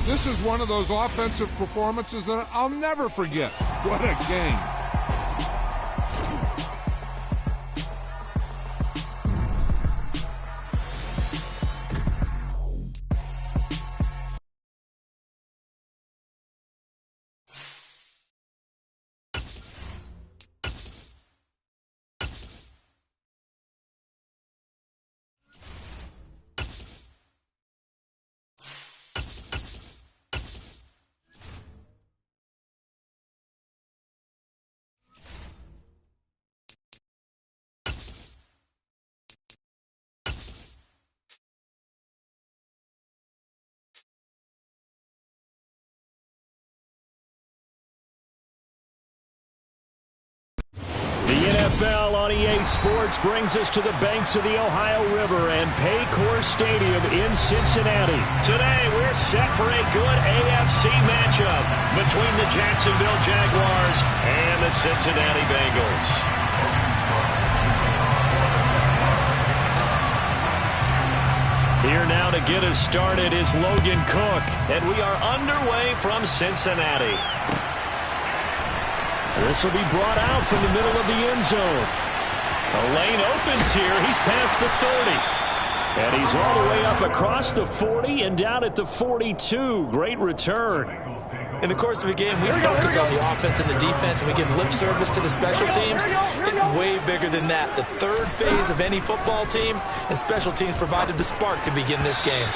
This is one of those offensive performances that I'll never forget. What a game. NFL on EA Sports brings us to the banks of the Ohio River and Paycor Stadium in Cincinnati. Today, we're set for a good AFC matchup between the Jacksonville Jaguars and the Cincinnati Bengals. Here now to get us started is Logan Cook, and we are underway from Cincinnati. This will be brought out from the middle of the end zone. A lane opens here. He's past the 30. And he's all the way up across the 40 and down at the 42. Great return. In the course of a game, we focus on the offense and the defense, and we give lip service to the special teams. It's way bigger than that. The third phase of any football team, and special teams provided the spark to begin this game.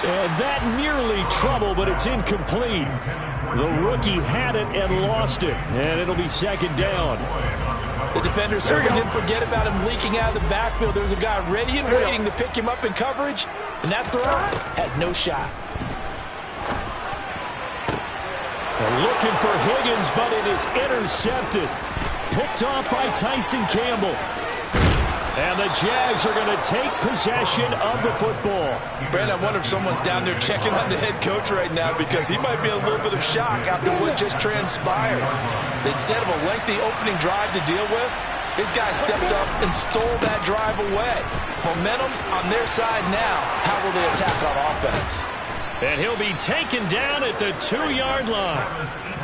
That nearly trouble, but it's incomplete. The rookie had it and lost it, and it'll be second down. The defender certainly didn't forget about him leaking out of the backfield. There was a guy ready and waiting to pick him up in coverage, and that throw had no shot. They're looking for Higgins, but it is intercepted. Picked off by Tyson Campbell. And the Jags are going to take possession of the football. Brandon, I wonder if someone's down there checking on the head coach right now, because he might be in a little bit of shock after what just transpired. Instead of a lengthy opening drive to deal with, his guy stepped up and stole that drive away. Momentum on their side now. How will they attack on offense? And he'll be taken down at the 2-yard line.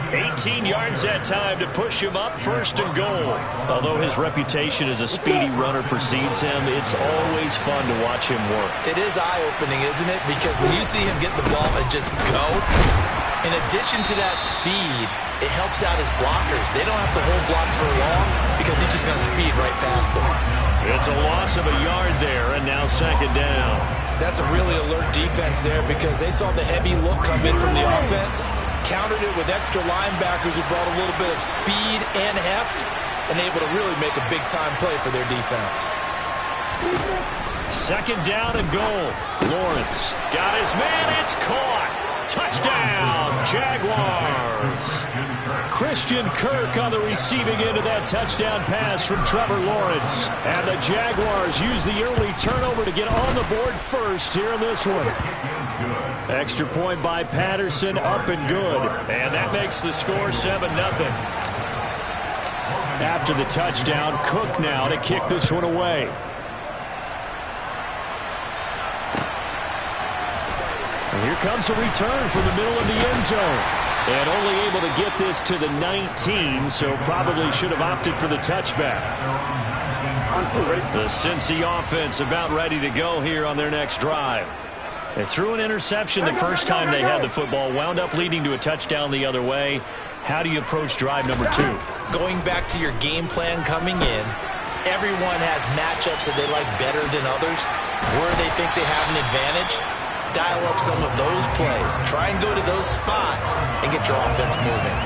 18 yards that time to push him up, first and goal. Although his reputation as a speedy runner precedes him, it's always fun to watch him work. It is eye-opening, isn't it? Because when you see him get the ball and just go, in addition to that speed, it helps out his blockers. They don't have to hold blocks for long because he's just going to speed right past them. It's a loss of a yard there, and now second down. That's a really alert defense there, because they saw the heavy look come in from the offense, countered it with extra linebackers who brought a little bit of speed and heft, and able to really make a big-time play for their defense. Second down and goal. Lawrence got his man. It's caught. Touchdown, Jaguars. Christian Kirk on the receiving end of that touchdown pass from Trevor Lawrence. And the Jaguars use the early turnover to get on the board first here in this one. Extra point by Patterson, up and good. And that makes the score 7-0. After the touchdown, Cook now to kick this one away. And here comes a return from the middle of the end zone. And only able to get this to the 19, so probably should have opted for the touchback. The Cincy offense about ready to go here on their next drive. They threw an interception the first time they had the football, wound up leading to a touchdown the other way. How do you approach drive number 2? Going back to your game plan coming in, everyone has matchups that they like better than others, where they think they have an advantage. Dial up some of those plays. Try and go to those spots and get your offense moving.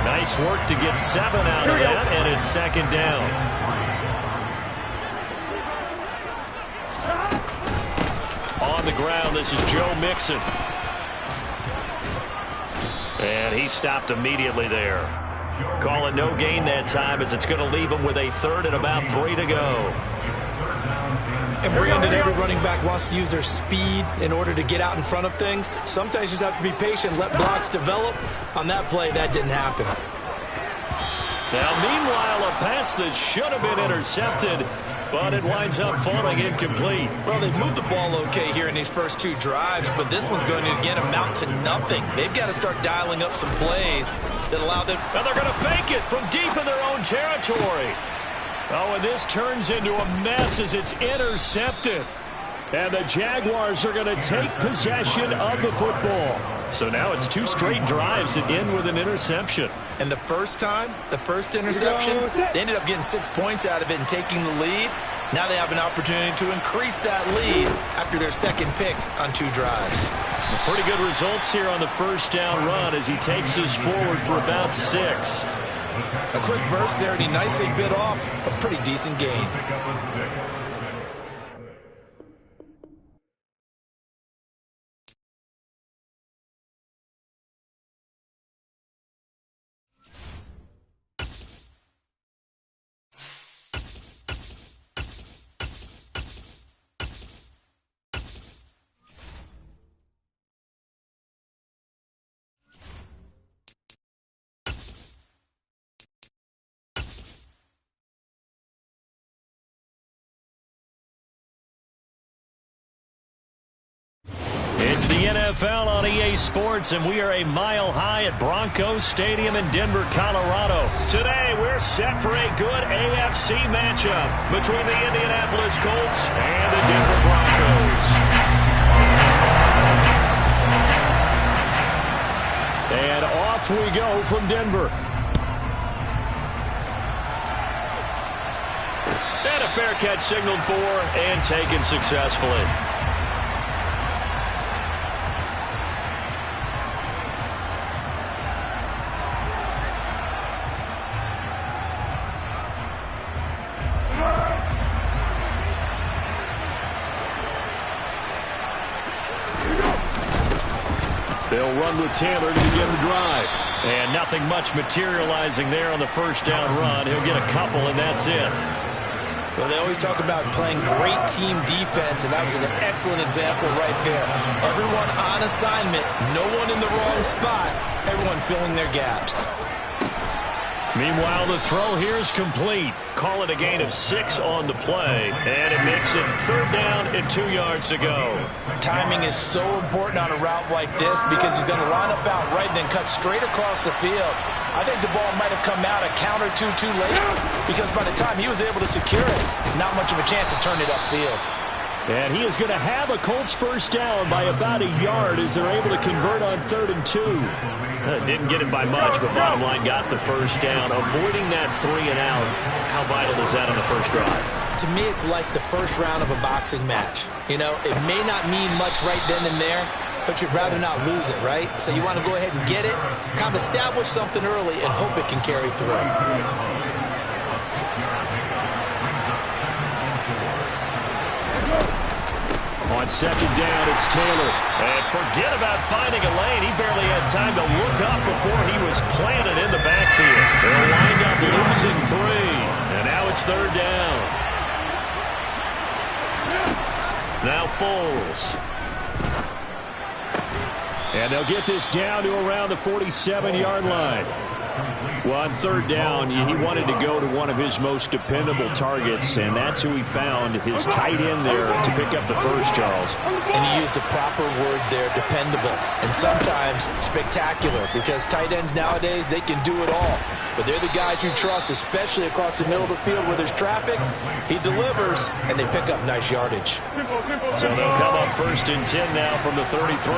Nice work to get 7 out of that, and it's second down. On the ground, this is Joe Mixon. And he stopped immediately there. Call it no gain that time, as it's going to leave him with a third and about 3 to go. And Brandon, every running back wants to use their speed in order to get out in front of things. Sometimes you just have to be patient, let blocks develop. On that play, that didn't happen. Now, meanwhile, a pass that should have been intercepted but it winds up falling incomplete. Well, they've moved the ball okay here in these first two drives, but this one's going to, again, amount to nothing. They've got to start dialing up some plays that allow them. And they're going to fake it from deep in their own territory. Oh, and this turns into a mess as it's intercepted. And the Jaguars are going to take possession of the football. So now it's two straight drives that end with an interception. And the first time, the first interception, they ended up getting 6 points out of it and taking the lead. Now they have an opportunity to increase that lead after their second pick on 2 drives. Pretty good results here on the first down run as he takes us forward for about 6. A quick burst there, and he nicely bit off a pretty decent gain. It's the NFL on EA Sports, and we are a mile high at Broncos Stadium in Denver, Colorado. Today, we're set for a good AFC matchup between the Indianapolis Colts and the Denver Broncos. And off we go from Denver. And a fair catch signaled for and taken successfully. They'll run with Taylor to begin the drive. And nothing much materializing there on the first down run. He'll get a couple, and that's it. Well, they always talk about playing great team defense, and that was an excellent example right there. Everyone on assignment, no one in the wrong spot, everyone filling their gaps. Meanwhile, the throw here is complete. Call it a gain of 6 on the play, and it makes it 3rd down and 2 yards to go. Timing is so important on a route like this because he's going to line up out right and then cut straight across the field. I think the ball might have come out a count or two too late because by the time he was able to secure it, not much of a chance to turn it upfield. And he is going to have a Colts first down by about a yard as they're able to convert on 3rd and 2. Didn't get it by much, but bottom line got the first down. Avoiding that 3 and out, how vital is that on the first drive? To me, it's like the first round of a boxing match. You know, it may not mean much right then and there, but you'd rather not lose it, right? So you want to go ahead and get it, kind of establish something early, and hope it can carry through. On 2nd down, it's Taylor. And forget about finding a lane. He barely had time to look up before he was planted in the backfield. They'll wind up losing 3. And now it's 3rd down. Now Foles. And they'll get this down to around the 47-yard line. Well, on 3rd down, he wanted to go to one of his most dependable targets, and that's who he found, his tight end there to pick up the first, Charles. And he used the proper word there, dependable, and sometimes spectacular, because tight ends nowadays, they can do it all. But they're the guys you trust, especially across the middle of the field where there's traffic. He delivers, and they pick up nice yardage. So they'll come up 1st and 10 now from the 33.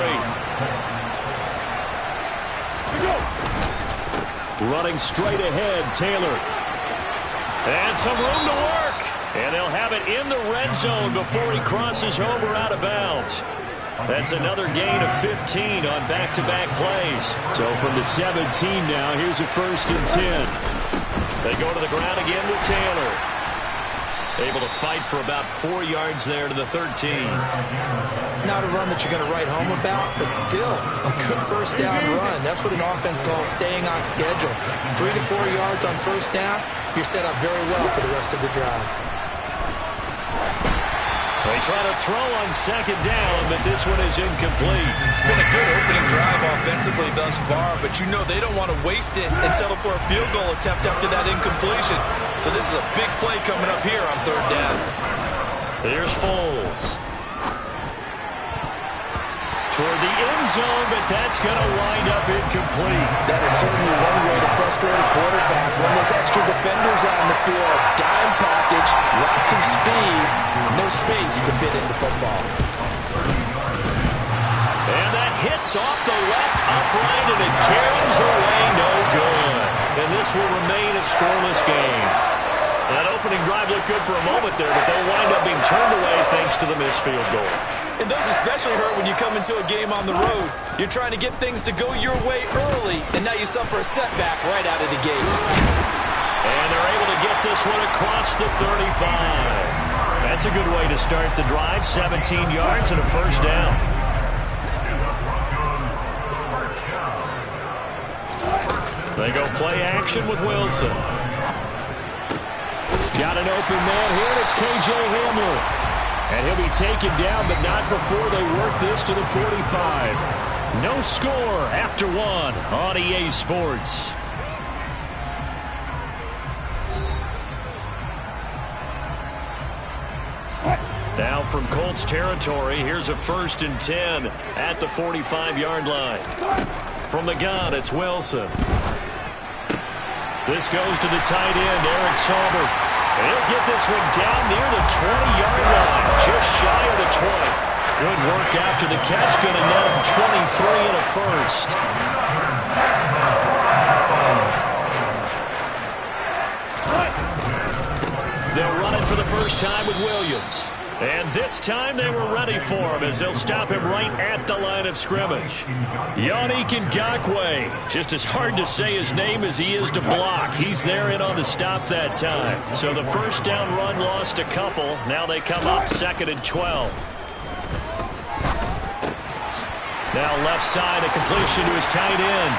Running straight ahead, Taylor. And some room to work. And they'll have it in the red zone before he crosses over out of bounds. That's another gain of 15 on back-to-back plays. So from the 17 now, here's a 1st and 10. They go to the ground again with Taylor. Able to fight for about 4 yards there to the 13. Not a run that you're going to write home about, but still a good first down run. That's what an offense calls staying on schedule. 3 to 4 yards on first down, you're set up very well for the rest of the drive. They try to throw on second down, but this one is incomplete. It's been a good opening drive offensively thus far, but you know they don't want to waste it and settle for a field goal attempt after that incompletion. So this is a big play coming up here on third down. Here's Foles. Toward the end zone, but that's going to wind up incomplete. That is certainly one way to frustrate a quarterback when there's extra defenders on the field. Dime package, lots of speed, no space to fit into football. And that hits off the left upright, and it carries away no good. And this will remain a scoreless game. That opening drive looked good for a moment there, but they'll wind up being turned away thanks to the missed field goal. And those especially hurt when you come into a game on the road. You're trying to get things to go your way early, and now you suffer a setback right out of the gate. And they're able to get this one across the 35. That's a good way to start the drive. 17 yards and a first down. They go play action with Wilson. Got an open man here, and it's K.J. Hamler. And he'll be taken down, but not before they work this to the 45. No score after one on EA Sports. Now from Colts territory, here's a 1st and 10 at the 45-yard line. From the gun, it's Wilson. This goes to the tight end, Eric Saubert. He'll get this one down near the 20-yard line, just shy of the 20. Good work after the catch, going to net him 23 and a first. They'll run it for the first time with Williams. And this time they were ready for him as they'll stop him right at the line of scrimmage. Yannick Ngakoue. Just as hard to say his name as he is to block. He's there in on the stop that time. So the first down run lost a couple. Now they come up 2nd and 12. Now left side, a completion to his tight end.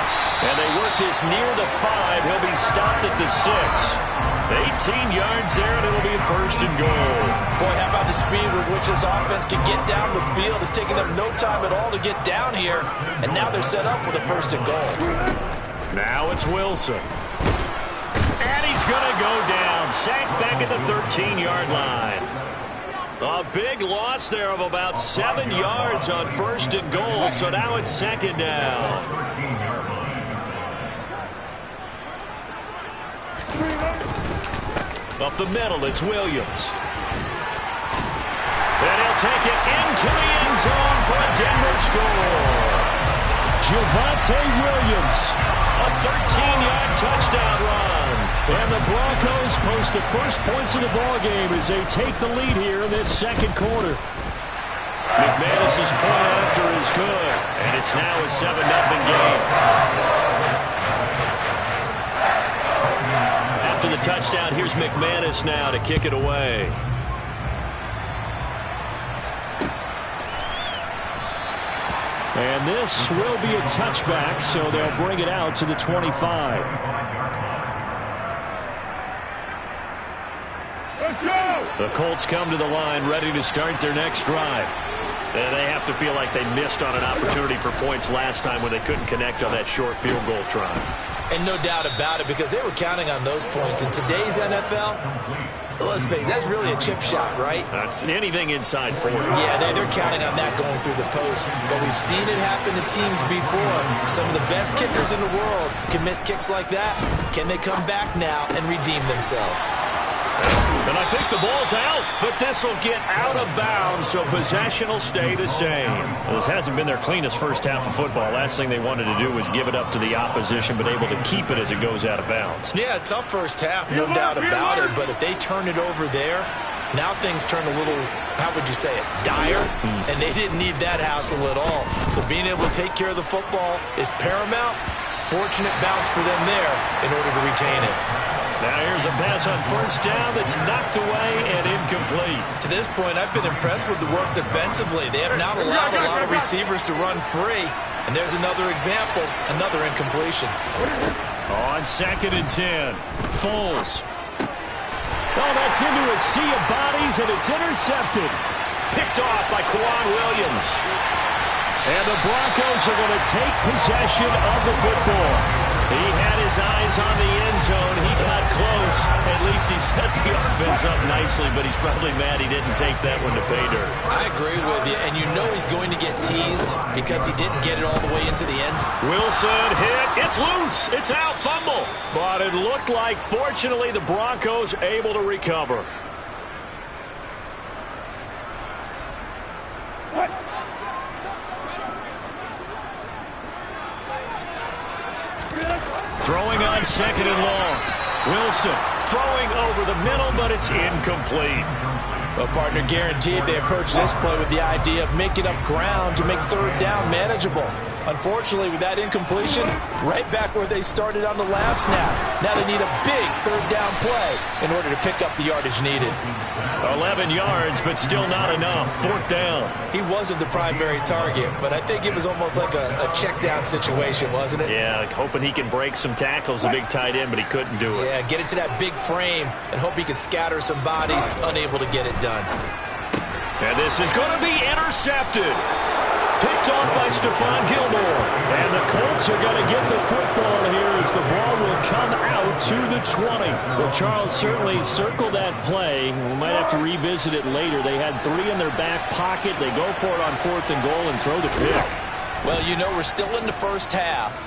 And they work this near the 5. He'll be stopped at the 6. 18 yards there, and it'll be 1st and goal. Boy, how about the speed with which this offense can get down the field? It's taking them no time at all to get down here. And now they're set up with a 1st and goal. Now it's Wilson. And he's going to go down. Sacked back at the 13-yard line. A big loss there of about 7 yards on 1st and goal. So now it's 2nd down. Up the middle, it's Williams. And he'll take it into the end zone for a Denver score. Javonte Williams. A 13-yard touchdown run. And the Broncos post the first points of the ballgame as they take the lead here in this 2nd quarter. McManus's point after is good. And it's now a 7-0 game. After the touchdown, here's McManus now to kick it away. And this will be a touchback, so they'll bring it out to the 25. Let's go! The Colts come to the line ready to start their next drive. And they have to feel like they missed on an opportunity for points last time when they couldn't connect on that short field goal try. And no doubt about it, because they were counting on those points. In today's NFL, let's face it, that's really a chip shot, right? That's anything inside 40. Yeah, they're counting on that going through the post. But we've seen it happen to teams before. Some of the best kickers in the world can miss kicks like that. Can they come back now and redeem themselves? And I think the ball's out, but this will get out of bounds, so possession will stay the same. Well, this hasn't been their cleanest first half of football. Last thing they wanted to do was give it up to the opposition, but able to keep it as it goes out of bounds. Yeah, tough first half, no doubt about it, but if they turn it over there, now things turn a little, how would you say it, dire, and they didn't need that hassle at all. So being able to take care of the football is paramount. Fortunate bounce for them there in order to retain it. Now here's a pass on first down that's knocked away and incomplete. To this point, I've been impressed with the work defensively. They have not allowed a lot of receivers to run free. And there's another example, another incompletion. On 2nd and 10, Foles. Oh, that's into a sea of bodies, and it's intercepted. Picked off by Quan Williams. And the Broncos are going to take possession of the football. He had his eyes on the end zone. He got close. At least he set the offense up nicely, but he's probably mad he didn't take that one to pay dirt. I agree with you, and you know he's going to get teased because he didn't get it all the way into the end zone. Wilson hit. It's loose. It's out. Fumble. But it looked like, fortunately, the Broncos able to recover. Throwing on second and long. Wilson throwing over the middle, but it's incomplete. Well, partner, guaranteed they approach this play with the idea of making up ground to make third down manageable. Unfortunately, with that incompletion, right back where they started on the last snap. Now they need a big third down play in order to pick up the yardage needed. 11 yards, but still not enough. Fourth down. He wasn't the primary target, but I think it was almost like a check down situation, wasn't it? Yeah, hoping he can break some tackles, a big tight end, but he couldn't do it. Yeah, get it to that big frame and hope he can scatter some bodies, unable to get it done. And this is going to be intercepted. Picked off by Stephon Gilmore. And the Colts are going to get the football here as the ball will come out to the 20. Well, Charles, certainly circle that play. We might have to revisit it later. They had 3 in their back pocket. They go for it on 4th and goal and throw the pick. Well, you know, we're still in the first half.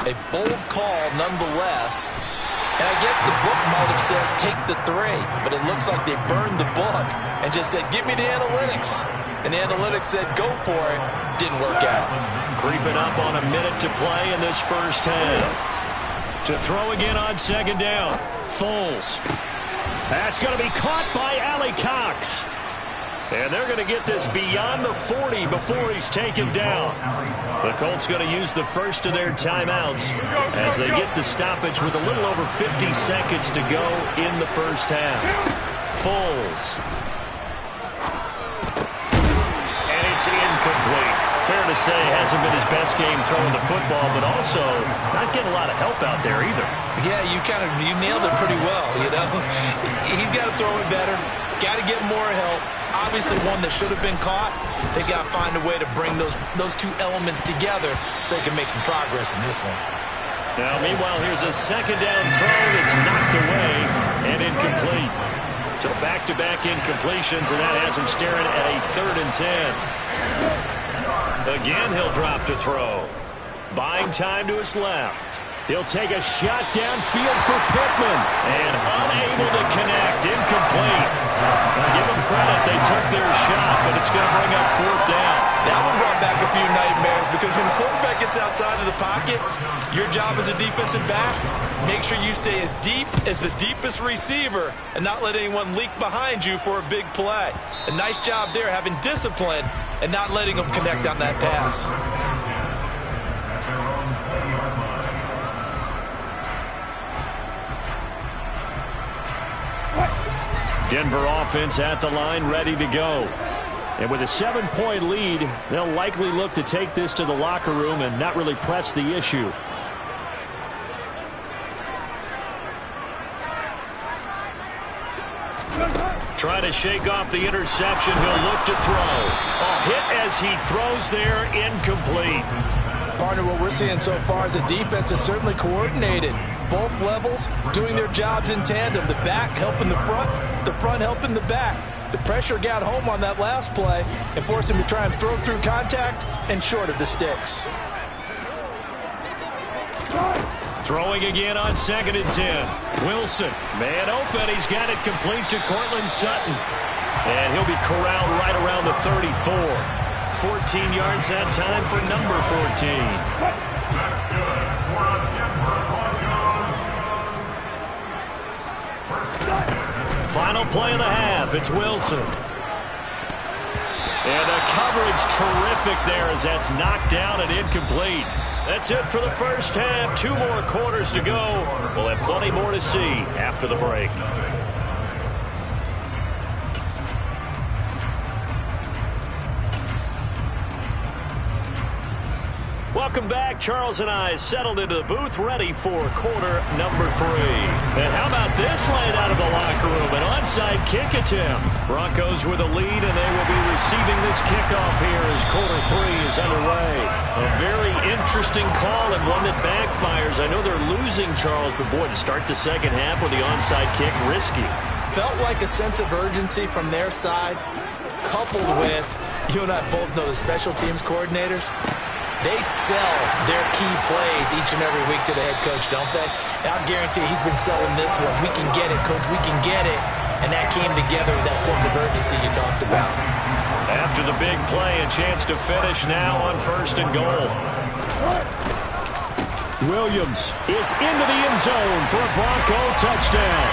A bold call nonetheless. And I guess the book might have said take the 3, but it looks like they burned the book and just said give me the analytics. And the analytics said go for it. Didn't work out. Creeping up on a minute to play in this first half. To throw again on second down. Foles. That's going to be caught by Allie Cox. And they're going to get this beyond the 40 before he's taken down. The Colts going to use the first of their timeouts as they get the stoppage with a little over 50 seconds to go in the first half. Foles. And it's incomplete. Fair to say, hasn't been his best game throwing the football, but also not getting a lot of help out there either. Yeah, you nailed it pretty well, you know. He's got to throw it better. Got to get more help. Obviously one that should have been caught. They got to find a way to bring those two elements together so they can make some progress in this one. Now, meanwhile, here's a second down throw that's knocked away and incomplete. So back-to-back incompletions, and that has him staring at a 3rd and 10. Again, he'll drop to throw. Buying time to his left. He'll take a shot downfield for Pittman. And unable to connect. Incomplete. Now, give them credit. They took their shot, but it's going to bring up 4th down. That one brought back a few nightmares because when the quarterback gets outside of the pocket, your job as a defensive back, make sure you stay as deep as the deepest receiver and not let anyone leak behind you for a big play. A nice job there having discipline and not letting them connect on that pass. Denver offense at the line, ready to go. And with a 7-point lead, they'll likely look to take this to the locker room and not really press the issue. Trying to shake off the interception. He'll look to throw. A hit as he throws there, incomplete. Partner, what we're seeing so far is a defense that's certainly coordinated. Both levels doing their jobs in tandem. The back helping the front helping the back. The pressure got home on that last play and forced him to try and throw through contact and short of the sticks. Throwing again on 2nd and 10. Wilson, man open. He's got it complete to Cortland Sutton. And he'll be corralled right around the 34. 14 yards that time for number 14. Final play of the half. It's Wilson. And the coverage terrific there as that's knocked down and incomplete. That's it for the first half. 2 more quarters to go. We'll have plenty more to see after the break. Welcome back. Charles and I settled into the booth, ready for quarter number 3. And how about this line out of the locker room? An onside kick attempt. Broncos with a lead, and they will be receiving this kickoff here as quarter 3 is underway. A very interesting call and one that backfires. I know they're losing, Charles, but boy, to start the second half with the onside kick, risky. Felt like a sense of urgency from their side, coupled with, you and I both know the special teams coordinators, they sell their key plays each and every week to the head coach, don't they? And I'll guarantee he's been selling this one. We can get it, coach, we can get it. And that came together with that sense of urgency you talked about. After the big play, a chance to finish now on 1st and goal. Williams is into the end zone for a Bronco touchdown.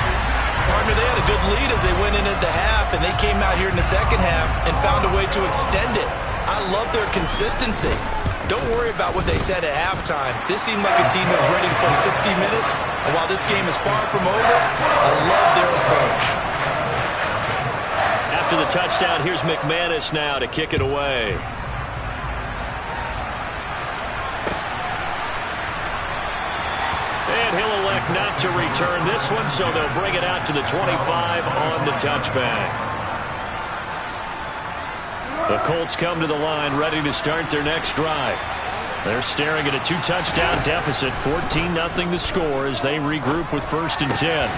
Partner, they had a good lead as they went in at the half, and they came out here in the second half and found a way to extend it. I love their consistency. Don't worry about what they said at halftime. This seemed like a team that was ready to play 60 minutes, and while this game is far from over, I love their approach. After the touchdown, here's McManus now to kick it away. And he'll elect not to return this one, so they'll bring it out to the 25 on the touchback. The Colts come to the line ready to start their next drive. They're staring at a 2-touchdown deficit, 14-0 the score as they regroup with 1st and 10.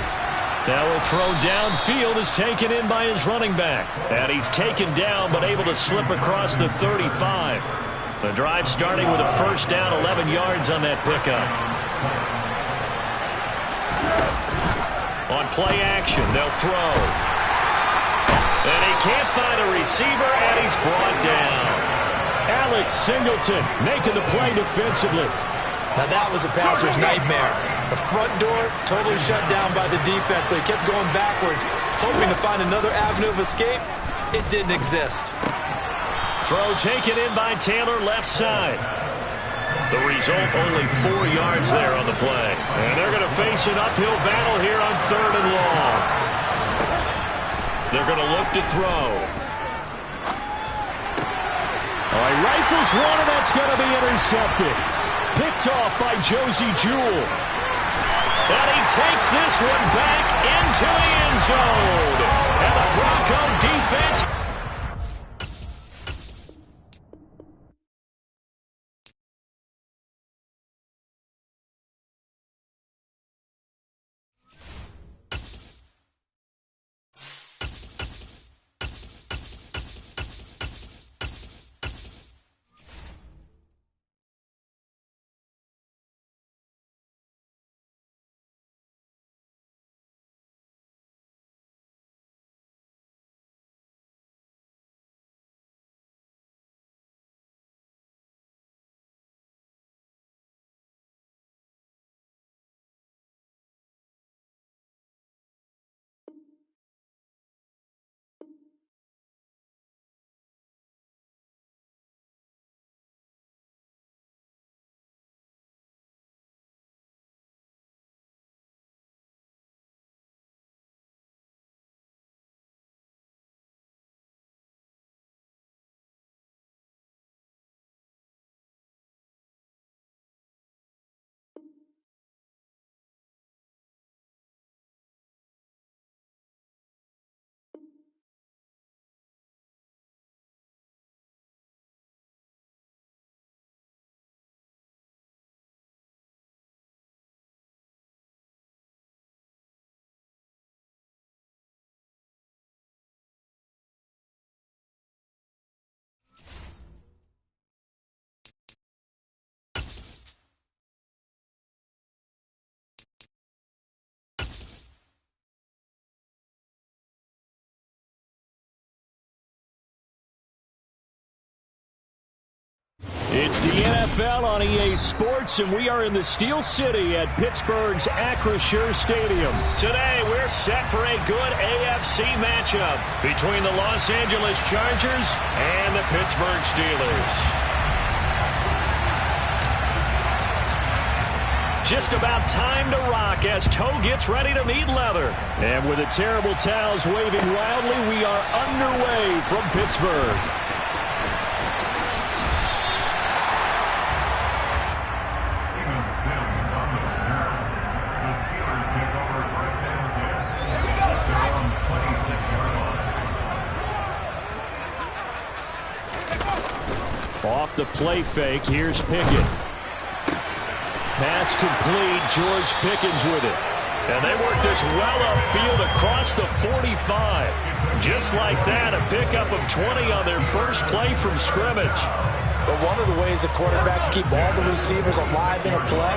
Now a throw downfield is taken in by his running back. And he's taken down but able to slip across the 35. The drive starting with a 1st down, 11 yards on that pickup. On play action, they'll throw. And he can't find a receiver, and he's brought down. Alex Singleton making the play defensively. Now that was a passer's nightmare. The front door totally shut down by the defense, so he kept going backwards, hoping to find another avenue of escape. It didn't exist. Throw taken in by Taylor left side. The result, only 4 yards there on the play. And they're going to face an uphill battle here on 3rd and long. They're going to look to throw. All right, rifles one, and that's going to be intercepted. Picked off by Josie Jewell. And he takes this one back into the end zone. And the Bronco defense. It's the NFL on EA Sports, and we are in the Steel City at Pittsburgh's Acrisure Stadium. Today, we're set for a good AFC matchup between the Los Angeles Chargers and the Pittsburgh Steelers. Just about time to rock as toe gets ready to meet leather. And with the terrible towels waving wildly, we are underway from Pittsburgh. Off the play fake, here's Pickett. Pass complete, George Pickens with it. And they work this well upfield across the 45. Just like that, a pickup of 20 on their first play from scrimmage. But one of the ways the quarterbacks keep all the receivers alive in a play,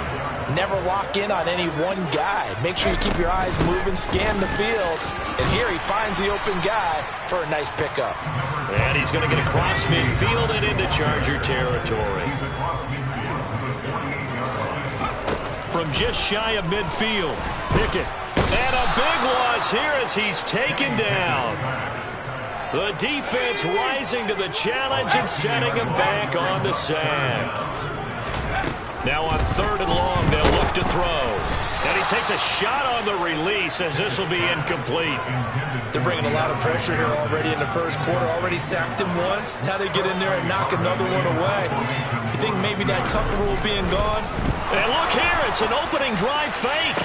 never lock in on any one guy. Make sure you keep your eyes moving, scan the field. And here he finds the open guy for a nice pickup. And he's going to get across midfield and into Charger territory. From just shy of midfield, Pickett. And a big loss here as he's taken down. The defense rising to the challenge and setting him back on the sack. Now on 3rd and long, they'll look to throw. And he takes a shot on the release as this will be incomplete. They're bringing a lot of pressure here already in the first quarter. Already sacked him once. Now they get in there and knock another one away. You think maybe that Tucker rule being gone? And look here, it's an opening drive fake.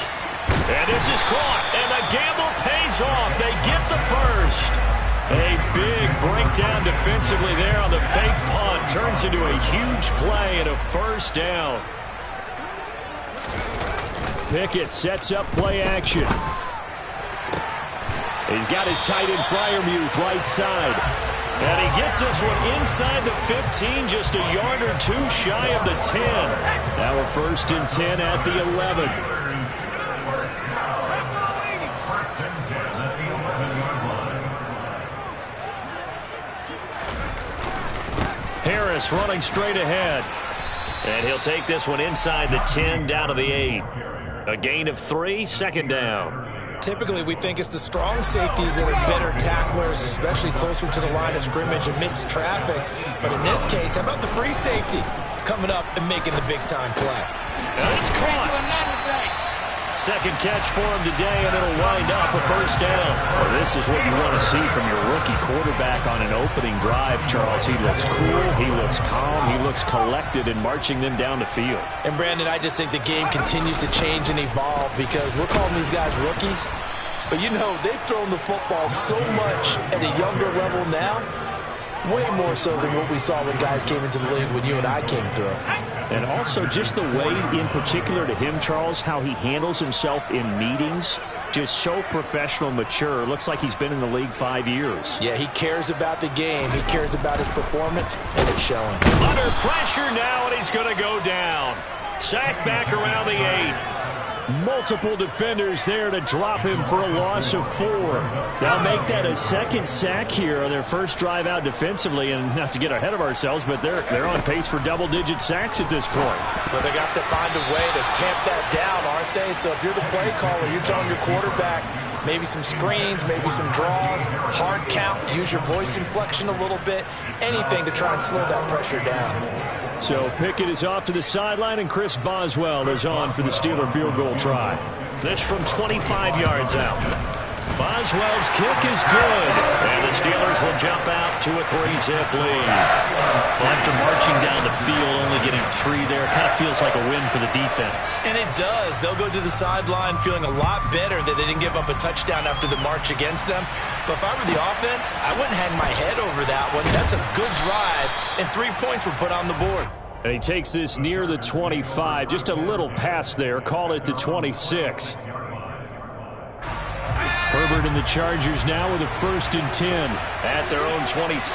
And this is caught, and the gamble pays off. They get the first. A big breakdown defensively there on the fake punt. Turns into a huge play and a first down. Pickett sets up play action. He's got his tight end Freiermuth right side. And he gets this one inside the 15, just a yard or two shy of the 10. Now a 1st and 10 at the 11. Harris running straight ahead. And he'll take this one inside the 10 down to the 8. A gain of 3, 2nd down. Typically, we think it's the strong safeties that are better tacklers, especially closer to the line of scrimmage amidst traffic. But in this case, how about the free safety coming up and making the big-time play? And it's caught. 2nd catch for him today, and it'll wind up a first down. Well, this is what you want to see from your rookie quarterback on an opening drive, Charles. He looks cool, he looks calm, he looks collected in marching them down the field. And, Brandon, I just think the game continues to change and evolve because we're calling these guys rookies. But, you know, they've thrown the football so much at a younger level now, way more so than what we saw when guys came into the league when you and I came through. And also just the way, in particular to him, Charles, how he handles himself in meetings, just so professional, mature. Looks like he's been in the league 5 years. Yeah, he cares about the game. He cares about his performance, and it's showing. Under pressure now, and he's going to go down. Sack back around the 8. Multiple defenders there to drop him for a loss of 4. Now make that a 2nd sack here on their first drive out defensively, and not to get ahead of ourselves, but they're on pace for double-digit sacks at this point. But they got to find a way to tamp that down, aren't they? So if you're the play caller, you're telling your quarterback maybe some screens, maybe some draws, hard count, use your voice inflection a little bit, anything to try and slow that pressure down. So Pickett is off to the sideline, and Chris Boswell is on for the Steeler field goal try. This from 25 yards out. Boswell's kick is good, and the Steelers will jump out to a 3-zip lead. Well, after marching down the field, only getting 3 there, kind of feels like a win for the defense. And it does. They'll go to the sideline feeling a lot better that they didn't give up a touchdown after the march against them. But if I were the offense, I wouldn't hang my head over that one. That's a good drive, and 3 points were put on the board. And he takes this near the 25. Just a little pass there. Call it the 26. Herbert and the Chargers now with a 1st and 10 at their own 26.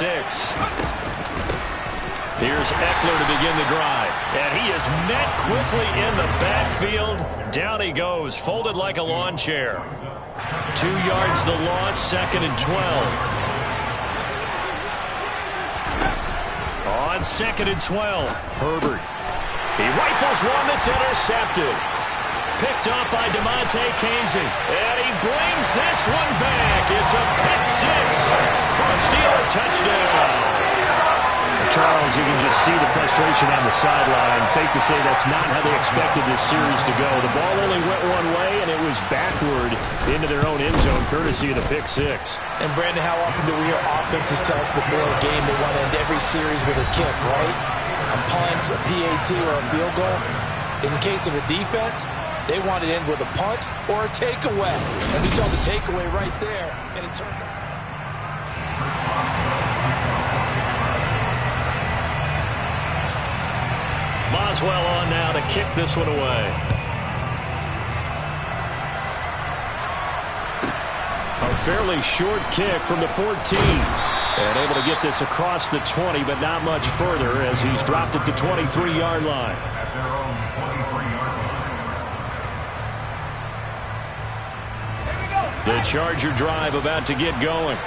Here's Eckler to begin the drive. And he is met quickly in the backfield. Down he goes, folded like a lawn chair. 2 yards the loss, 2nd and 12. On 2nd and 12, Herbert. He rifles one that's intercepted. Picked up by DeMonte Casey. And he brings this one back. It's a pick 6 for a Steeler touchdown. Charles, you can just see the frustration on the sideline. Safe to say that's not how they expected this series to go. The ball only went one way, and it was backward into their own end zone, courtesy of the pick 6. And, Brandon, how often do we hear offenses tell us before a game they want to end every series with a kick, right? A punt, a PAT, or a field goal. In the case of a defense, they want to end with a punt or a takeaway. And we saw the takeaway right there, and it turned out. Boswell on now to kick this one away. A fairly short kick from the 14. And able to get this across the 20, but not much further as he's dropped it to 23-yard line. The Charger drive about to get going.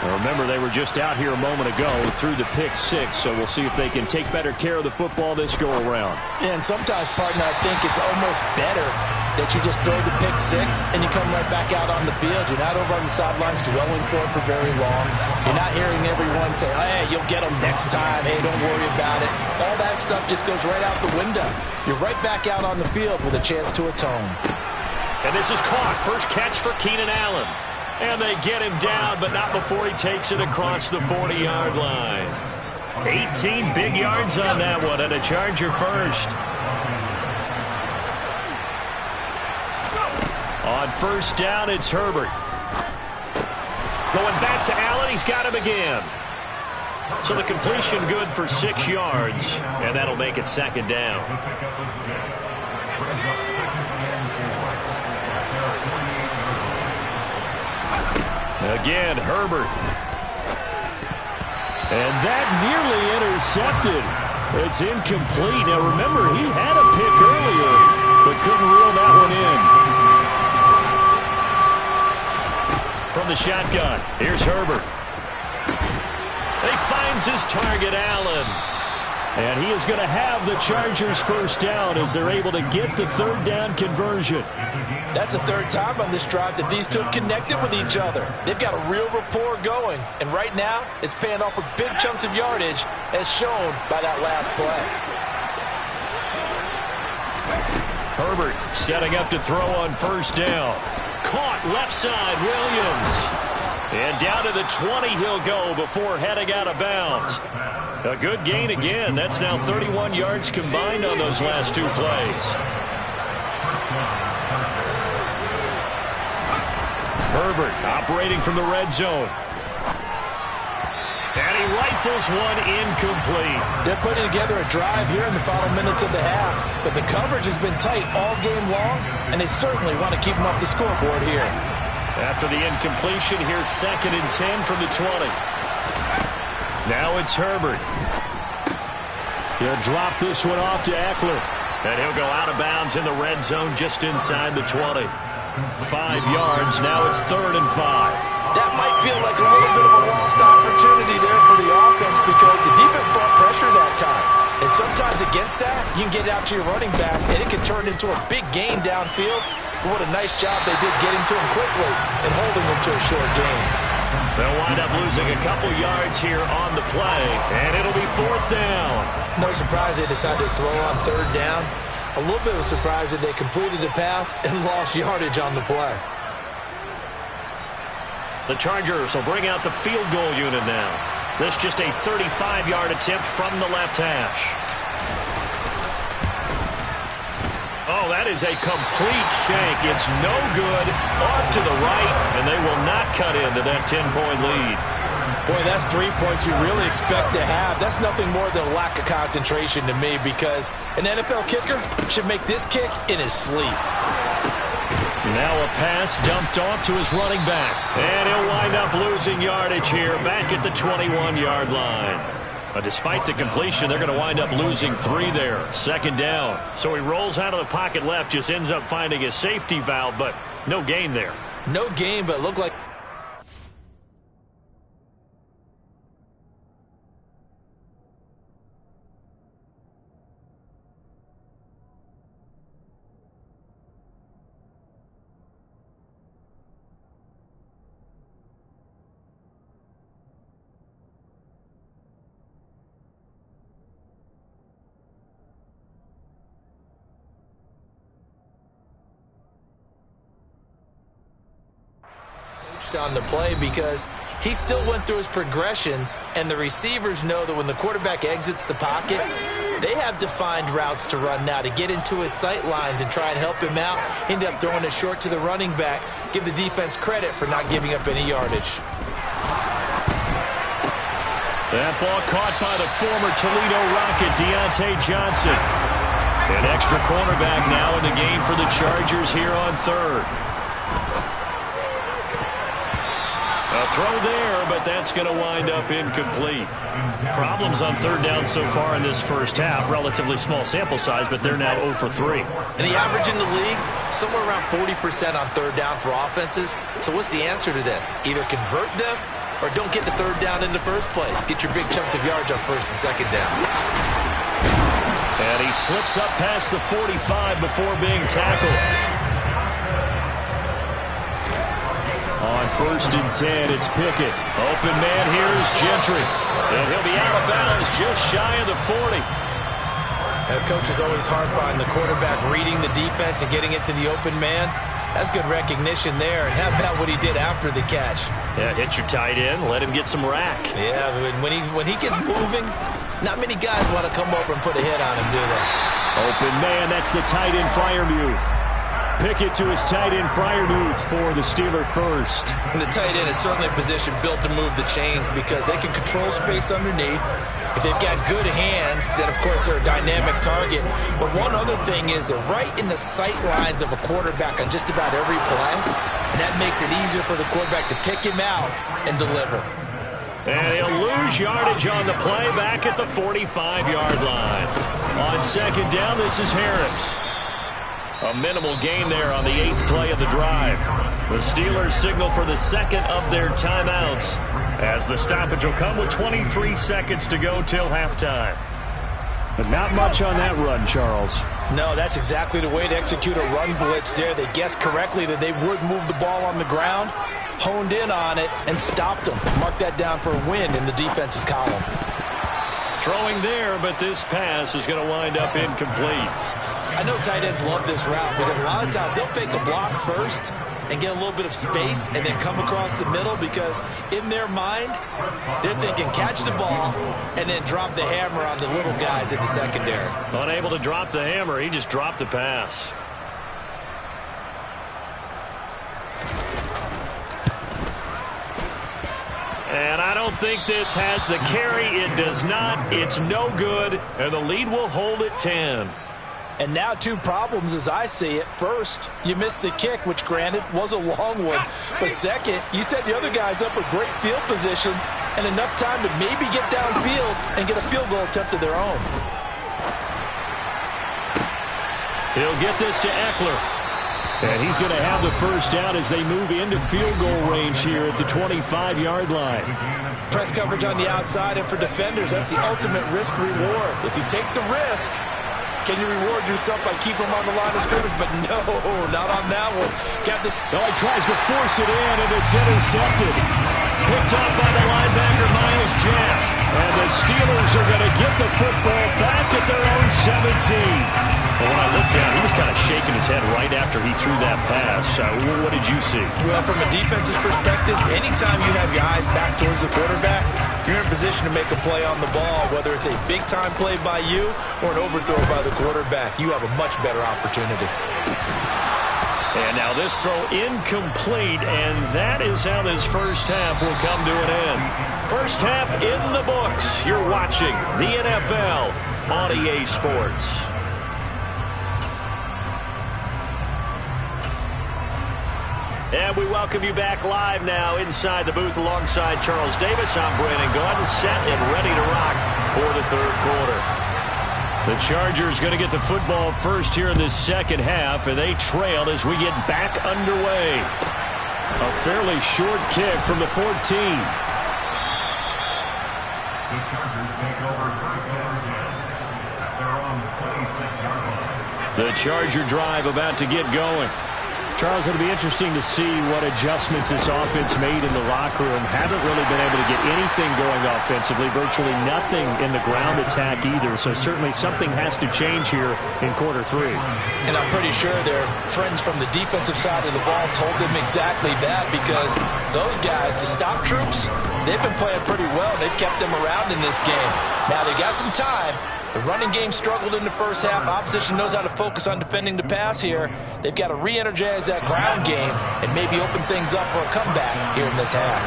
Now remember, they were just out here a moment ago through the pick six, so we'll see if they can take better care of the football this go-around. Yeah, and sometimes, partner, I think it's almost better that you just throw the pick six and you come right back out on the field. You're not over on the sidelines dwelling for it for very long. You're not hearing everyone say, hey, you'll get them next time. Hey, don't worry about it. All that stuff just goes right out the window. You're right back out on the field with a chance to atone. And this is caught. First catch for Keenan Allen. And they get him down, but not before he takes it across the 40-yard line. 18 big yards on that one, and a Charger first. On first down, it's Herbert. Going back to Allen, he's got him again. So the completion good for 6 yards, and that'll make it second down. Again, Herbert. And that nearly intercepted. It's incomplete. Now, remember, he had a pick earlier, but couldn't reel that one in. From the shotgun, here's Herbert. He finds his target, Allen. And he is going to have the Chargers first down as they're able to get the third down conversion. That's the third time on this drive that these two have connected with each other. They've got a real rapport going. And right now, it's paying off with big chunks of yardage as shown by that last play. Herbert setting up to throw on first down. Caught left side, Williams. And down to the 20 he'll go before heading out of bounds. A good gain again. That's now 31 yards combined on those last two plays. Herbert operating from the red zone. And he rifles one incomplete. They're putting together a drive here in the final minutes of the half. But the coverage has been tight all game long, and they certainly want to keep them off the scoreboard here. After the incompletion, here's 2nd and 10 from the 20. Now it's Herbert. He'll drop this one off to Eckler. And he'll go out of bounds in the red zone just inside the 20. 5 yards. Now it's 3rd and 5. That might feel like a little bit of a lost opportunity there for the offense because the defense brought pressure that time. And sometimes against that, you can get out to your running back, and it can turn into a big gain downfield. But what a nice job they did getting to him quickly and holding him to a short gain. They'll wind up losing a couple yards here on the play, and it'll be 4th down. No surprise they decided to throw on 3rd down. A little bit of a surprise that they completed the pass and lost yardage on the play. The Chargers will bring out the field goal unit now. This just a 35-yard attempt from the left hash. Oh, that is a complete shank. It's no good. Off to the right, and they will not cut into that 10-point lead. Boy, that's 3 points you really expect to have. That's nothing more than a lack of concentration to me because an NFL kicker should make this kick in his sleep. Now a pass dumped off to his running back. And he'll wind up losing yardage here back at the 21-yard line. But despite the completion, they're going to wind up losing 3 there. 2nd down. So he rolls out of the pocket left, just ends up finding a safety valve, but no gain there. No gain, but looked like on the play because he still went through his progressions, and the receivers know that when the quarterback exits the pocket, they have defined routes to run now to get into his sight lines and try and help him out. End up throwing it short to the running back. Give the defense credit for not giving up any yardage. That ball caught by the former Toledo Rocket, Deontay Johnson. An extra cornerback now in the game for the Chargers here on third. A throw there, but that's going to wind up incomplete. Problems on third down so far in this first half. Relatively small sample size, but they're now 0 for 3. And the average in the league, somewhere around 40% on third down for offenses. So what's the answer to this? Either convert them or don't get the third down in the first place. Get your big chunks of yards on first and second down. And he slips up past the 45 before being tackled. On 1st and 10, it's Pickett. Open man here is Gentry. And he'll be out of bounds just shy of the 40. Coaches always harp on the quarterback reading the defense and getting it to the open man. That's good recognition there. And how about what he did after the catch? Yeah, hit your tight end, let him get some rack. Yeah, when he gets moving, not many guys want to come over and put a hit on him, do they? Open man, that's the tight end Freiermuth. Pickett to his tight end Freiermuth for the Steeler first. And the tight end is certainly a position built to move the chains because they can control space underneath. If they've got good hands, then of course they're a dynamic target. But one other thing is they're right in the sight lines of a quarterback on just about every play. And that makes it easier for the quarterback to pick him out and deliver. And he'll lose yardage on the play back at the 45-yard line. On second down, this is Harris. A minimal gain there on the 8th play of the drive. The Steelers signal for the second of their timeouts as the stoppage will come with 23 seconds to go till halftime. But not much on that run, Charles. No, that's exactly the way to execute a run blitz there. They guessed correctly that they would move the ball on the ground, honed in on it, and stopped them. Mark that down for a win in the defense's column. Throwing there, but this pass is going to wind up incomplete. I know tight ends love this route because a lot of times they'll fake a block first and get a little bit of space and then come across the middle because in their mind, they're thinking catch the ball and then drop the hammer on the little guys in the secondary. Unable to drop the hammer, he just dropped the pass. And I don't think this has the carry. It does not. It's no good. And the lead will hold at 10. And now 2 problems as I see it. First, you missed the kick, which granted was a long one. But second, you set the other guys up a great field position and enough time to maybe get downfield and get a field goal attempt of their own. He'll get this to Eckler. And he's going to have the first down as they move into field goal range here at the 25-yard line. Press coverage on the outside, and for defenders, that's the ultimate risk-reward. If you take the risk, can you reward yourself by keeping them on the line of scrimmage? But no, not on that one. Got this. Oh, he tries to force it in, and it's intercepted. Picked up by the linebacker, Miles Jack. And the Steelers are going to get the football back at their own 17. Well, when I looked down, he was kind of shaking his head right after he threw that pass. What did you see? Well, from a defense's perspective, anytime you have your eyes back towards the quarterback, you're in position to make a play on the ball, whether it's a big-time play by you or an overthrow by the quarterback. You have a much better opportunity. And now this throw incomplete, and that is how this first half will come to an end. First half in the books. You're watching the NFL on EA Sports. And we welcome you back live now inside the booth alongside Charles Davis. I'm Brandon Gaudin, set and ready to rock for the third quarter. The Chargers going to get the football first here in this second half, and they trail as we get back underway. A fairly short kick from the 14. The Chargers take over first down at their own 26-yard line. The Charger drive about to get going. Charles, it'll be interesting to see what adjustments this offense made in the locker room. Haven't really been able to get anything going offensively, virtually nothing in the ground attack either. So certainly something has to change here in quarter 3. And I'm pretty sure their friends from the defensive side of the ball told them exactly that because those guys, the stop troops, they've been playing pretty well. They've kept them around in this game. Now they got some time. The running game struggled in the first half. Opposition knows how to focus on defending the pass here. They've got to re-energize that ground game and maybe open things up for a comeback here in this half.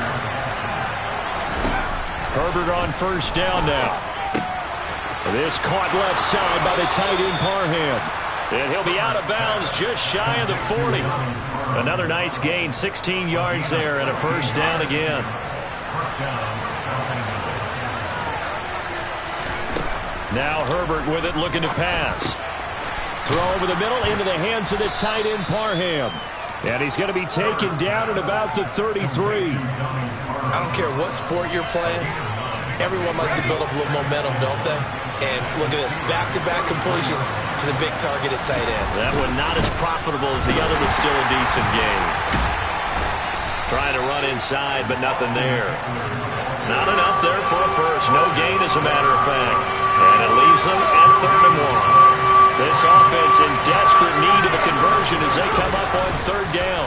Herbert on first down now. This caught left side by the tight end Parham. And he'll be out of bounds just shy of the 40. Another nice gain, 16 yards there and a first down again. Now Herbert with it, looking to pass. Throw over the middle into the hands of the tight end Parham. And he's going to be taken down at about the 33. I don't care what sport you're playing. Everyone likes to build up a little momentum, don't they? And look at this, back-to-back completions to the big target at tight end. That one not as profitable as the other, but still a decent game. Trying to run inside, but nothing there. Not enough there for a first. No gain, as a matter of fact. And it leaves them at 3rd and 1. This offense in desperate need of a conversion as they come up on 3rd down.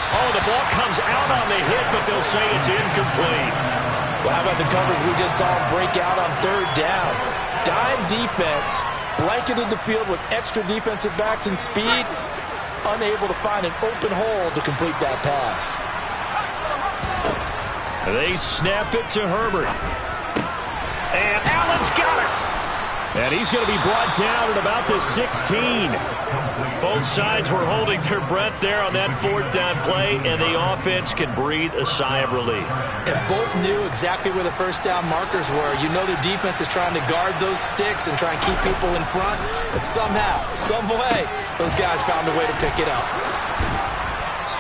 Oh, the ball comes out on the hit, but they'll say it's incomplete. Well, how about the coverage we just saw break out on 3rd down? Dime defense, blanketed the field with extra defensive backs and speed, unable to find an open hole to complete that pass. They snap it to Herbert. And Allen's got it. And he's going to be brought down at about the 16. Both sides were holding their breath there on that 4th down play, and the offense can breathe a sigh of relief. And both knew exactly where the first down markers were. You know the defense is trying to guard those sticks and try and keep people in front, but somehow, some way, those guys found a way to pick it up.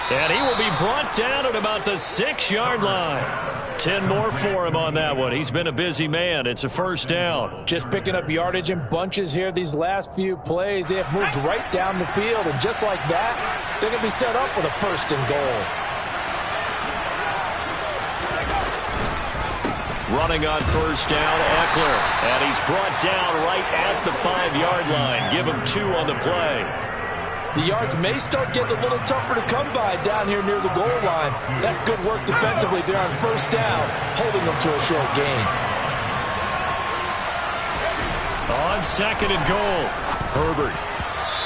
And he will be brought down at about the 6-yard line. 10 more for him on that one. He's been a busy man. It's a first down. Just picking up yardage in bunches here these last few plays. They have moved right down the field, and just like that, they're going to be set up with a 1st and goal. Running on first down, Eckler. And he's brought down right at the 5-yard line. Give him 2 on the play. The yards may start getting a little tougher to come by down here near the goal line. That's good work defensively there on first down, holding them to a short gain. On 2nd and goal, Herbert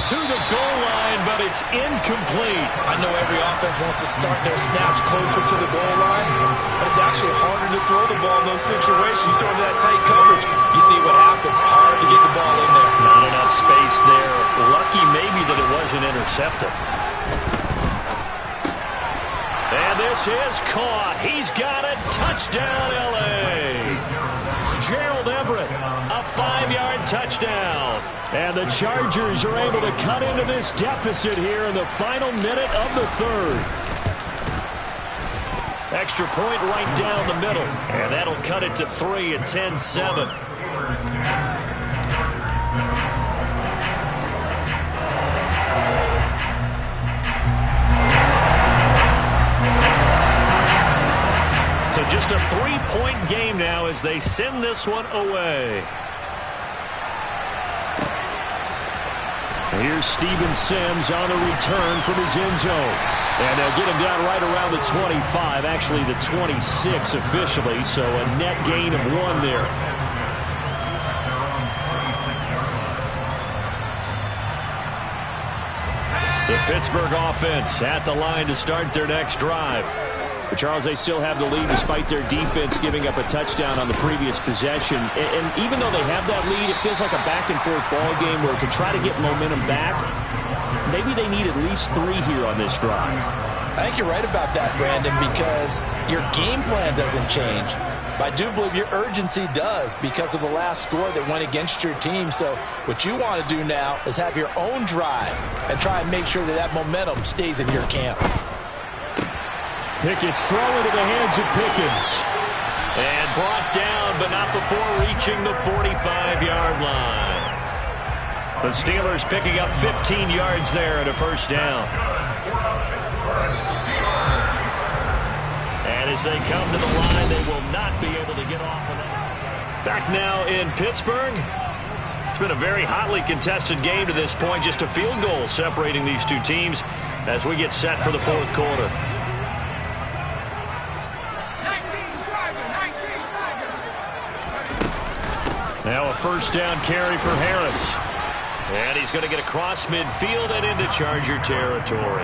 to the goal line, but it's incomplete. I know every offense wants to start their snaps closer to the goal line, but it's actually harder to throw the ball in those situations. You throw into that tight coverage, you see what happens. Hard to get the ball in there. Not enough space there. Lucky maybe that it wasn't intercepted. And this is caught. He's got it. Touchdown, L.A. Gerald Everett, a 5-yard touchdown. And the Chargers are able to cut into this deficit here in the final minute of the 3rd. Extra point right down the middle. And that'll cut it to 3 at 10-7. So just a 3-point game now as they send this one away. Here's Steven Sims on the return from his end zone. And they'll get him down right around the 25, actually the 26 officially, so a net gain of 1 there. The Pittsburgh offense at the line to start their next drive. But Charles, they still have the lead despite their defense giving up a touchdown on the previous possession. And even though they have that lead, it feels like a back-and-forth ball game where to try to get momentum back, maybe they need at least 3 here on this drive. I think you're right about that, Brandon, because your game plan doesn't change. But I do believe your urgency does because of the last score that went against your team. So what you want to do now is have your own drive and try and make sure that that momentum stays in your camp. Pickett's throw into the hands of Pickens. And brought down, but not before reaching the 45-yard line. The Steelers picking up 15 yards there at a first down. And as they come to the line, they will not be able to get off of that. Back now in Pittsburgh. It's been a very hotly contested game to this point. Just a field goal separating these two teams as we get set for the 4th quarter. Now a first down carry for Harris. And he's going to get across midfield and into Charger territory.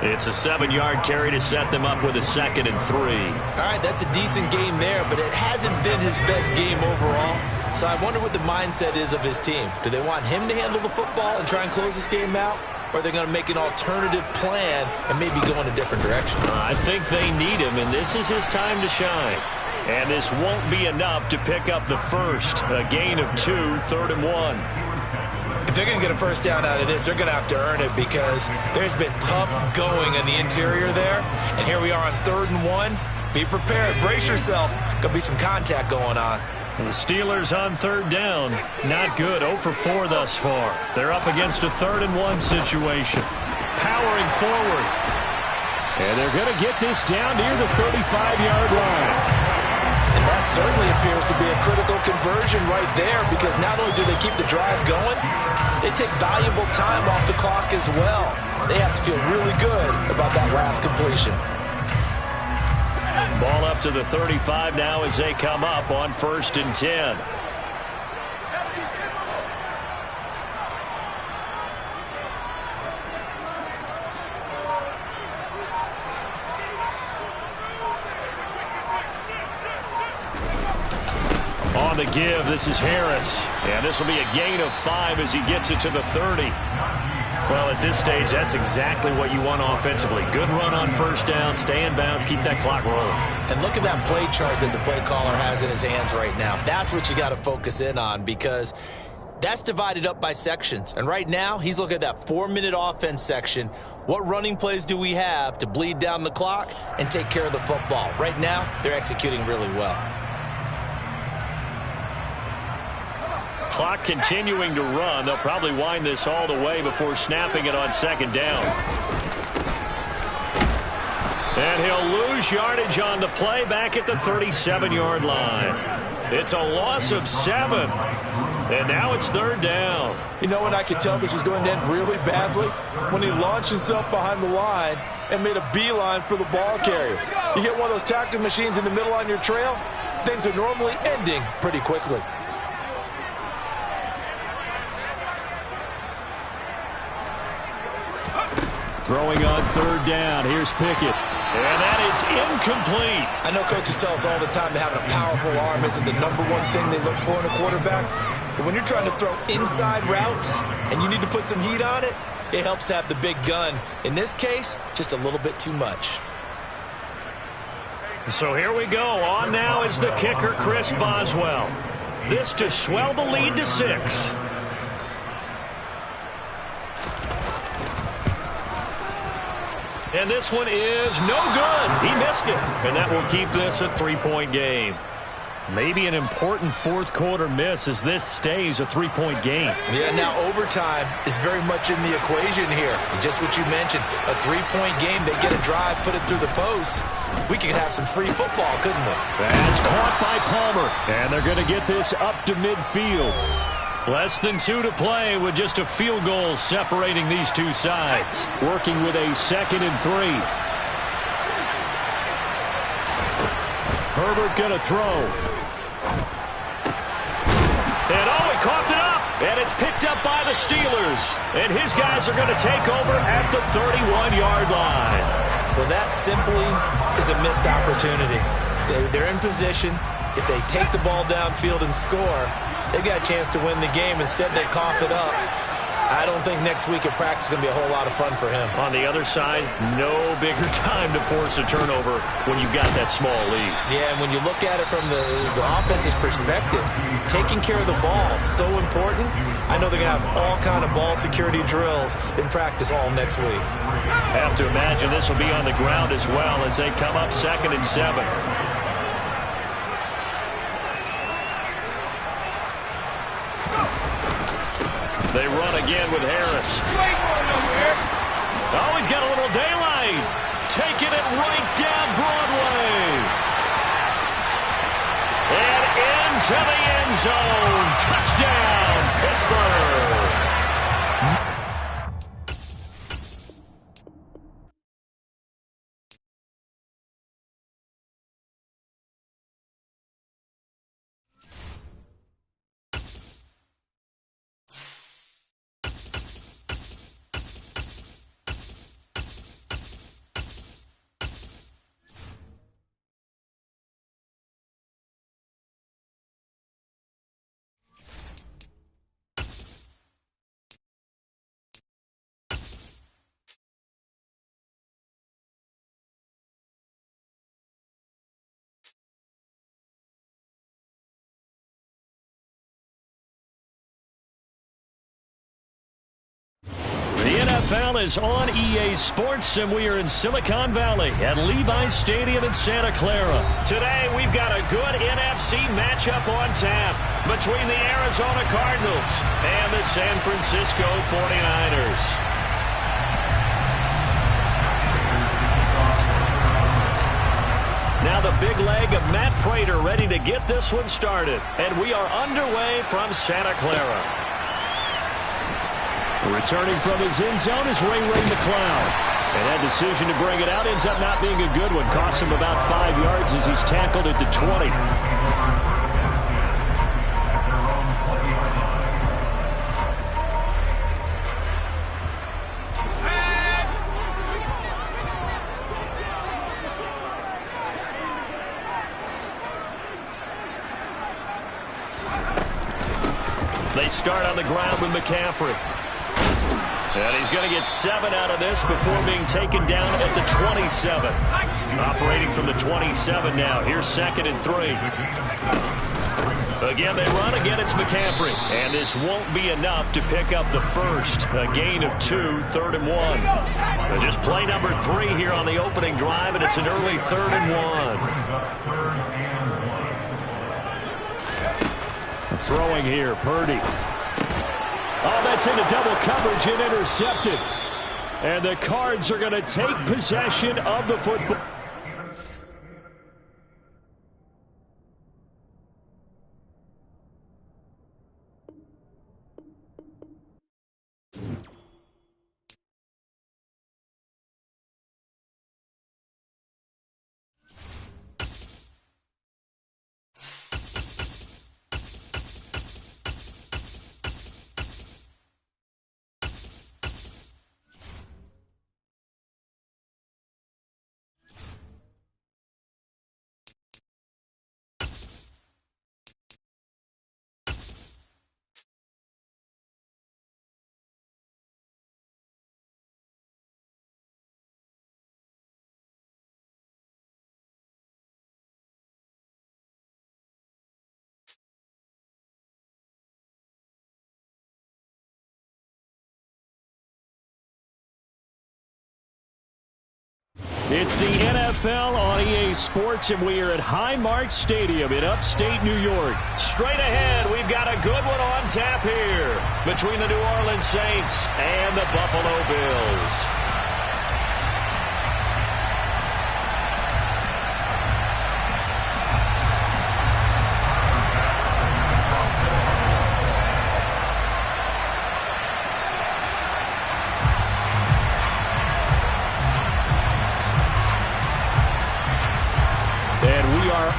It's a 7-yard carry to set them up with a 2nd and 3. All right, that's a decent game there, but it hasn't been his best game overall. So I wonder what the mindset is of his team. Do they want him to handle the football and try and close this game out? Or are they going to make an alternative plan and maybe go in a different direction? I think they need him, and this is his time to shine. And this won't be enough to pick up the first. A gain of 2, 3rd and 1. If they're going to get a first down out of this, they're going to have to earn it because there's been tough going in the interior there. And here we are on 3rd and 1. Be prepared. Brace yourself. Going to be some contact going on. And the Steelers on 3rd down. Not good. 0 for 4 thus far. They're up against a 3rd and 1 situation. Powering forward. And they're going to get this down near the 35-yard line. And that certainly appears to be a critical conversion right there because not only do they keep the drive going, they take valuable time off the clock as well. They have to feel really good about that last completion. Ball up to the 35 now as they come up on 1st and 10. On the give, this is Harris. And this will be a gain of 5 as he gets it to the 30. Well, at this stage, that's exactly what you want offensively. Good run on 1st down, stay in bounds, keep that clock rolling. And look at that play chart that the play caller has in his hands right now. That's what you got to focus in on because that's divided up by sections. And right now, he's looking at that 4-minute offense section. What running plays do we have to bleed down the clock and take care of the football? Right now, they're executing really well. Clock continuing to run. They'll probably wind this all the way before snapping it on 2nd down. And he'll lose yardage on the play back at the 37-yard line. It's a loss of 7. And now it's 3rd down. You know when I could tell this was going to end really badly? When he launched himself behind the line and made a beeline for the ball carrier. You get one of those tackling machines in the middle on your trail, things are normally ending pretty quickly. Throwing on 3rd down. Here's Pickett. And that is incomplete. I know coaches tell us all the time that having a powerful arm isn't the #1 thing they look for in a quarterback. But when you're trying to throw inside routes and you need to put some heat on it, it helps have the big gun. In this case, just a little bit too much. So here we go. On now is the kicker, Chris Boswell. This to swell the lead to 6. And this one is no good. He missed it. And that will keep this a 3-point game. Maybe an important 4th quarter miss as this stays a 3-point game. Yeah, now overtime is very much in the equation here. Just what you mentioned, a 3-point game. They get a drive, put it through the post. We could have some free football, couldn't we? That's caught by Palmer. And they're going to get this up to midfield. Less than 2 to play with just a field goal separating these two sides. Working with a 2nd and 3. Herbert going to throw. And he coughed it up. And it's picked up by the Steelers. And his guys are going to take over at the 31-yard line. Well, that simply is a missed opportunity. They're in position. If they take the ball downfield and score, they got a chance to win the game. Instead, they cough it up. I don't think next week at practice is going to be a whole lot of fun for him. On the other side, no bigger time to force a turnover when you've got that small lead. Yeah, and when you look at it from the offense's perspective, taking care of the ball is so important. I know they're going to have all kind of ball security drills in practice all next week. Have to imagine this will be on the ground as well as they come up 2nd and 7. They run again with Harris. Oh, he's got a little daylight. Taking it right down Broadway. And into the end zone. Touchdown, Pittsburgh. NFL is on EA Sports, and we are in Silicon Valley at Levi's Stadium in Santa Clara. Today, we've got a good NFC matchup on tap between the Arizona Cardinals and the San Francisco 49ers. Now the big leg of Matt Prater ready to get this one started. And we are underway from Santa Clara. Returning from his end zone is Ray McCloud. And that decision to bring it out ends up not being a good one. Costs him about 5 yards as he's tackled at the 20. They start on the ground with McCaffrey. And he's going to get 7 out of this before being taken down at the 27. Operating from the 27 now. Here's 2nd and 3. Again, they run. Again, it's McCaffrey. And this won't be enough to pick up the first. A gain of 2, 3rd and 1. Just play number 3 here on the opening drive, and it's an early 3rd and 1. Throwing here, Purdy. Oh, that's into double coverage and intercepted. And the Cards are going to take possession of the football. It's the NFL on EA Sports, and we are at Highmark Stadium in upstate New York. Straight ahead, we've got a good one on tap here between the New Orleans Saints and the Buffalo Bills.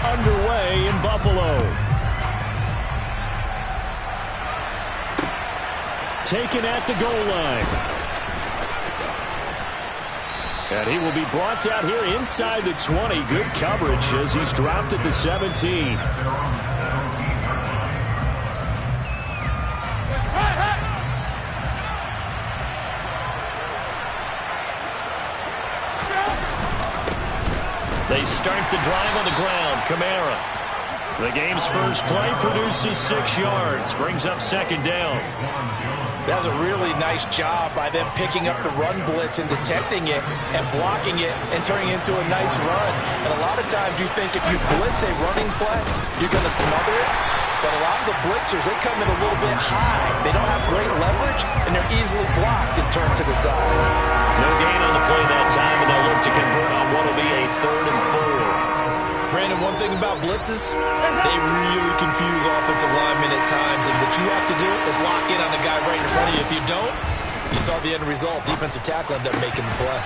Underway in Buffalo. Taken at the goal line. And he will be brought down here inside the 20. Good coverage as he's dropped at the 17. They start the drive on the ground. Kamara. The game's first play produces 6 yards. Brings up 2nd down. That was a really nice job by them picking up the run blitz and detecting it and blocking it and turning it into a nice run. And a lot of times you think if you blitz a running play, you're going to smother it. But a lot of the blitzers, they come in a little bit high. They don't have great leverage, and they're easily blocked and turned to the side. No gain on the play that time, and they'll look to convert on what will be a 3rd and 4. Brandon, one thing about blitzes, they really confuse offensive linemen at times, and what you have to do is lock in on the guy right in front of you. If you don't, you saw the end result. Defensive tackle ended up making the play.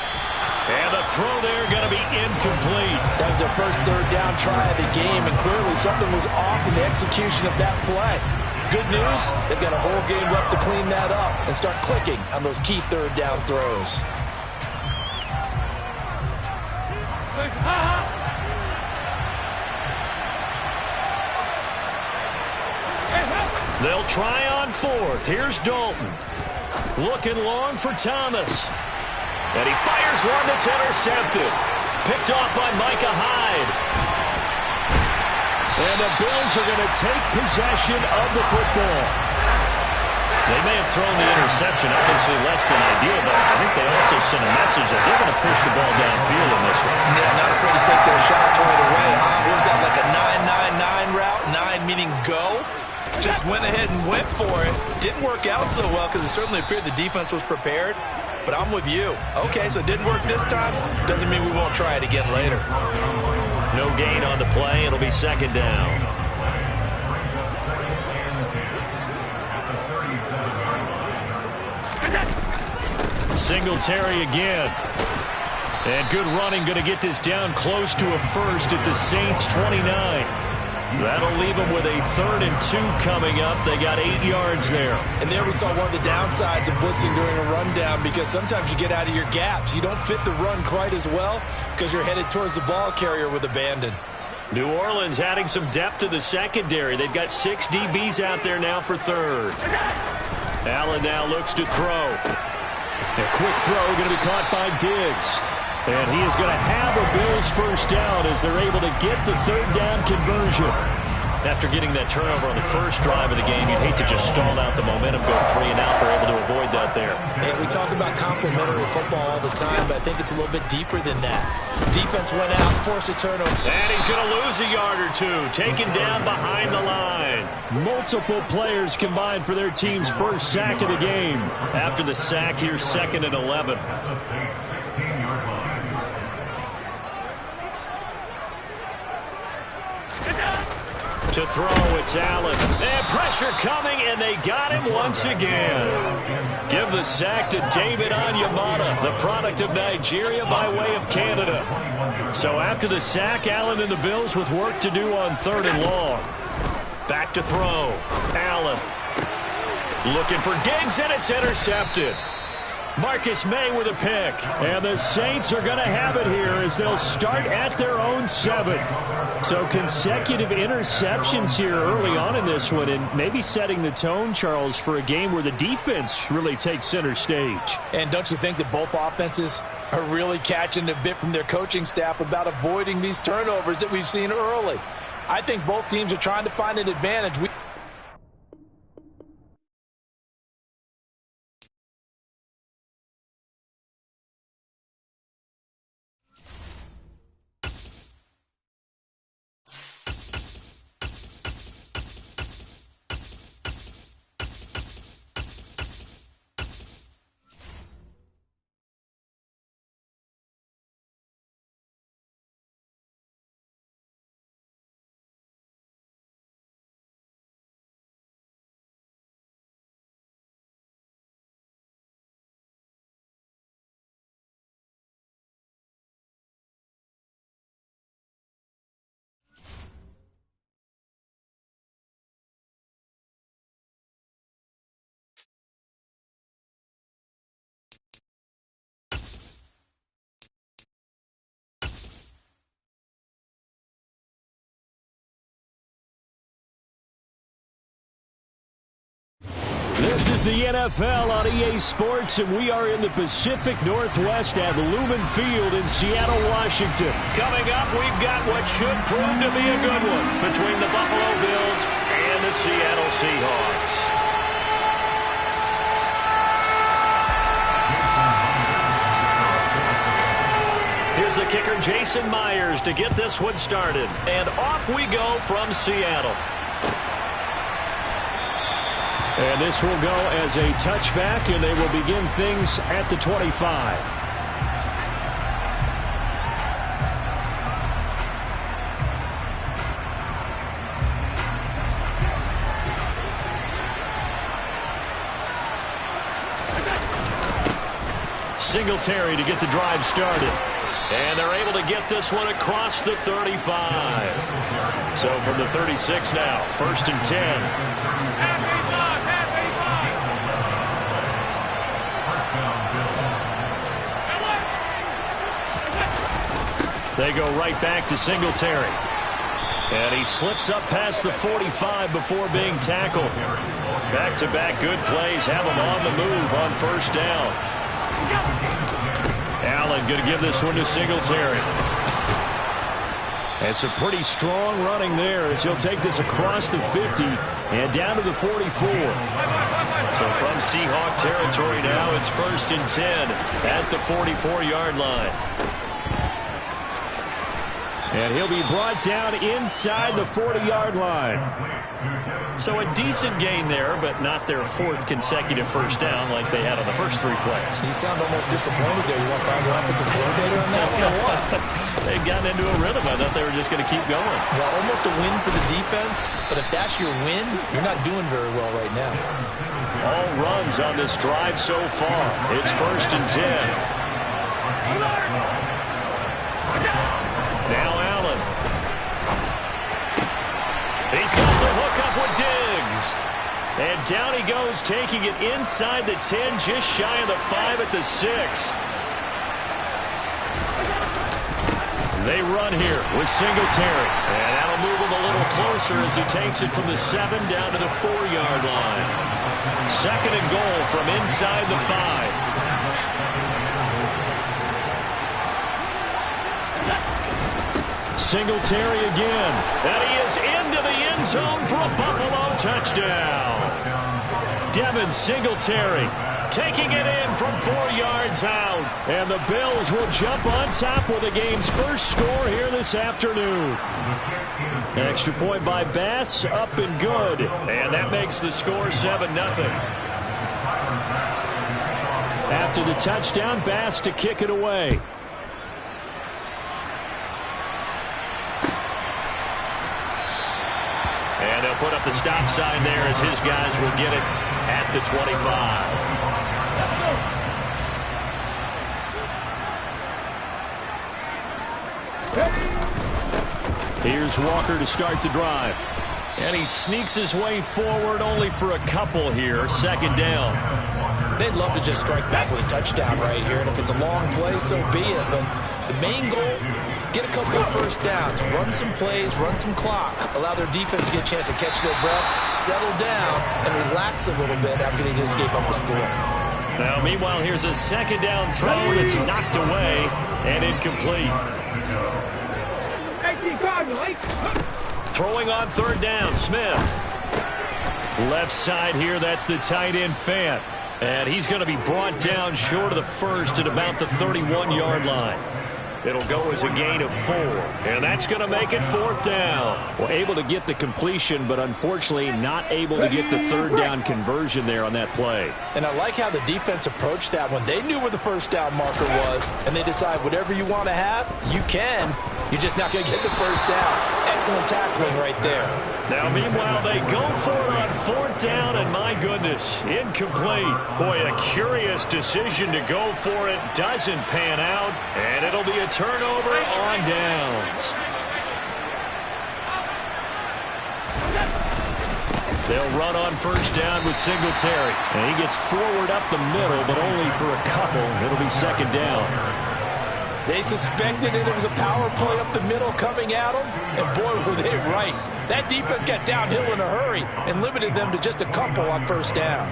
And the throw there going to be incomplete. That was their first 3rd down try of the game, and clearly something was off in the execution of that play. Good news, they've got a whole game left to clean that up and start clicking on those key 3rd down throws. They'll try on 4th. Here's Dalton. Looking long for Thomas. And he fires one that's intercepted. Picked off by Micah Hyde. And the Bills are going to take possession of the football. They may have thrown the interception, obviously less than ideal, but I think they also sent a message that they're going to push the ball downfield in this one. Yeah, not afraid to take their shots right away, huh? What was that, like a 9-9-9 route? 9 meaning go? Just went ahead and went for it. Didn't work out so well because it certainly appeared the defense was prepared. But I'm with you. Okay, so it didn't work this time. Doesn't mean we won't try it again later. No gain on the play. It'll be second down. Singletary again. And good running, going to get this down close to a first at the Saints 29. That'll leave them with a 3rd and 2 coming up. They got 8 yards there. And there we saw one of the downsides of blitzing during a rundown, because sometimes you get out of your gaps. You don't fit the run quite as well because you're headed towards the ball carrier with abandon. New Orleans adding some depth to the secondary. They've got 6 DBs out there now for 3rd. Allen now looks to throw. A quick throw going to be caught by Diggs. And he is going to have a Bills first down as they're able to get the 3rd down conversion. After getting that turnover on the first drive of the game, you'd hate to just stall out the momentum, go 3 and out. They're able to avoid that there. And we talk about complementary football all the time, but I think it's a little bit deeper than that. Defense went out, forced a turnover. And he's going to lose a yard or 2, taken down behind the line. Multiple players combined for their team's first sack of the game. After the sack, here's 2nd and 11. To throw, it's Allen. And pressure coming, and they got him once again. Give the sack to David Onyemata, the product of Nigeria by way of Canada. So after the sack, Allen and the Bills with work to do on 3rd and long. Back to throw. Allen looking for Diggs, and it's intercepted. Marcus May with a pick. And the Saints are going to have it here as they'll start at their own 7. So consecutive interceptions here early on in this one, and maybe setting the tone, Charles, for a game where the defense really takes center stage. And don't you think that both offenses are really catching a bit from their coaching staff about avoiding these turnovers that we've seen early? I think both teams are trying to find an advantage. This is the NFL on EA Sports, and we are in the Pacific Northwest at Lumen Field in Seattle, Washington. Coming up, we've got what should prove to be a good one between the Buffalo Bills and the Seattle Seahawks. Here's the kicker, Jason Myers, to get this one started. And off we go from Seattle. And this will go as a touchback, and they will begin things at the 25. Singletary to get the drive started. And they're able to get this one across the 35. So from the 36 now, 1st and 10. They go right back to Singletary. And he slips up past the 45 before being tackled. Back-to-back good plays have him on the move on 1st down. Allen going to give this one to Singletary. And some pretty strong running there as he'll take this across the 50 and down to the 44. So from Seahawk territory now, it's 1st and 10 at the 44-yard line. And he'll be brought down inside the 40-yard line. So a decent gain there, but not their 4th consecutive first down like they had on the first 3 plays. You sound almost disappointed there. You want to find the offensive coordinator on that one or what? They'd gotten into a rhythm. I thought they were just going to keep going. Well, almost a win for the defense, but if that's your win, you're not doing very well right now. All runs on this drive so far. It's 1st and 10. Now Allen. He's got the hook up with Diggs. And down he goes, taking it inside the 10, just shy of the 5 at the 6. They run here with Singletary. And that'll move him a little closer as he takes it from the 7 down to the 4-yard line. 2nd and goal from inside the 5. Singletary again. And he is into the end zone for a Buffalo touchdown. Devin Singletary taking it in from 4 yards out. And the Bills will jump on top with the game's first score here this afternoon. Extra point by Bass, up and good. And that makes the score 7-0. After the touchdown, Bass to kick it away. And they'll put up the stop sign there as his guys will get it at the 25. Here's Walker to start the drive. And he sneaks his way forward only for a couple here. 2nd down. They'd love to just strike back with a touchdown right here, and if it's a long play, so be it. But the main goal, get a couple of first downs, run some plays, run some clock, allow their defense to get a chance to catch their breath, settle down, and relax a little bit after they just gave up a score. Now, meanwhile, here's a 2nd down throw that's knocked away and incomplete. Throwing on 3rd down, Smith. Left side here, that's the tight end, Fant. And he's going to be brought down short of the 1st at about the 31-yard line. It'll go as a gain of 4. And that's going to make it 4th down. Well, able to get the completion, but unfortunately not able to get the 3rd down conversion there on that play. And I like how the defense approached that one. They knew where the first down marker was, and they decide whatever you want to have, you can. You're just not going to get the first down. Excellent tackling right there. Now, meanwhile, they go for it on 4th down, and my goodness, incomplete. Boy, a curious decision to go for it. Doesn't pan out, and it'll be a turnover on downs. They'll run on 1st down with Singletary. And he gets forward up the middle, but only for a couple. It'll be 2nd down. They suspected it was a power play up the middle coming at them, and boy, were they right. That defense got downhill in a hurry and limited them to just a couple on 1st down.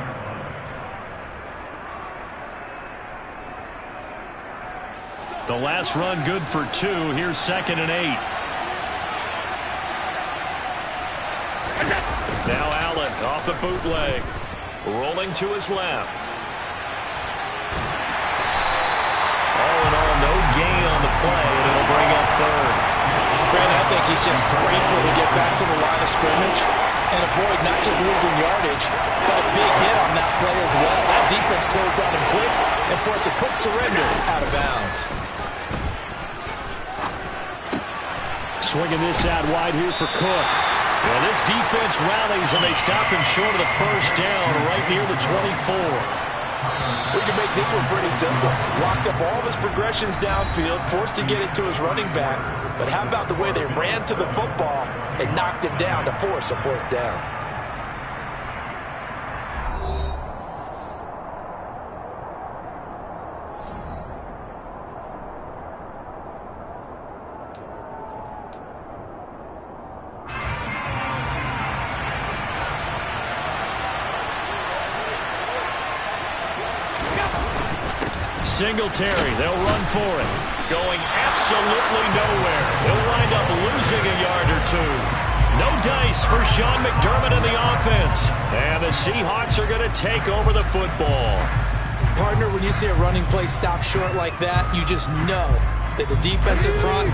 The last run good for 2. Here's 2nd and 8. Now Allen off the bootleg. Rolling to his left. All in all, no gain on the play, and it'll bring up 3rd. Brandon, I think he's just grateful to get back to the line of scrimmage and avoid not just losing yardage, but a big hit on that play as well. That defense closed on him quick and forced a quick surrender out of bounds. Swinging this out wide here for Cook. Well, this defense rallies, and they stop him short of the 1st down right near the 24. We can make this one pretty simple. Locked up all of his progressions downfield, forced to get it to his running back. But how about the way they ran to the football and knocked it down to force a 4th down? Singletary, they'll run for it. Going absolutely nowhere. He'll wind up losing a yard or 2. No dice space for Sean McDermott and the offense. And the Seahawks are going to take over the football. Partner, when you see a running play stop short like that, you just know that the defensive front,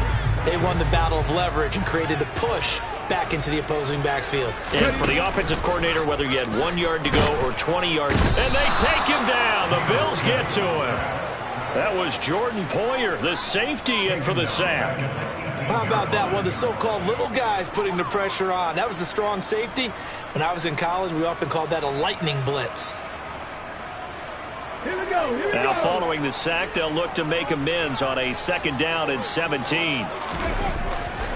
they won the battle of leverage and created a push back into the opposing backfield. And for the offensive coordinator, whether you had 1 yard to go or 20 yards, and they take him down. The Bills get to him. That was Jordan Poyer, the safety, in for the sack. How about that one? The so-called little guys putting the pressure on. That was the strong safety. When I was in college, we often called that a lightning blitz. Now following the sack, they'll look to make amends on a 2nd down and 17.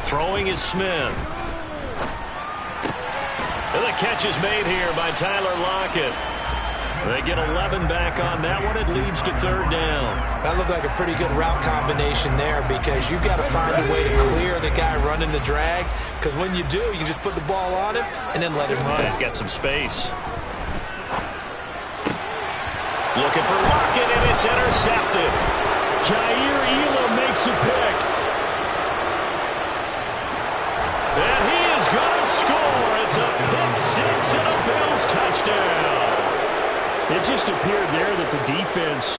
Throwing is Smith. And the catch is made here by Tyler Lockett. They get 11 back on that one. It leads to 3rd down. That looked like a pretty good route combination there because you've got to find a way to clear the guy running the drag, because when you do, you can just put the ball on him and then let him run. Get some space. Looking for Lockett, and it's intercepted. Jair Elam makes a pick. And he is going to score. It's a pick six and a Bills touchdown. It just appeared there that the defense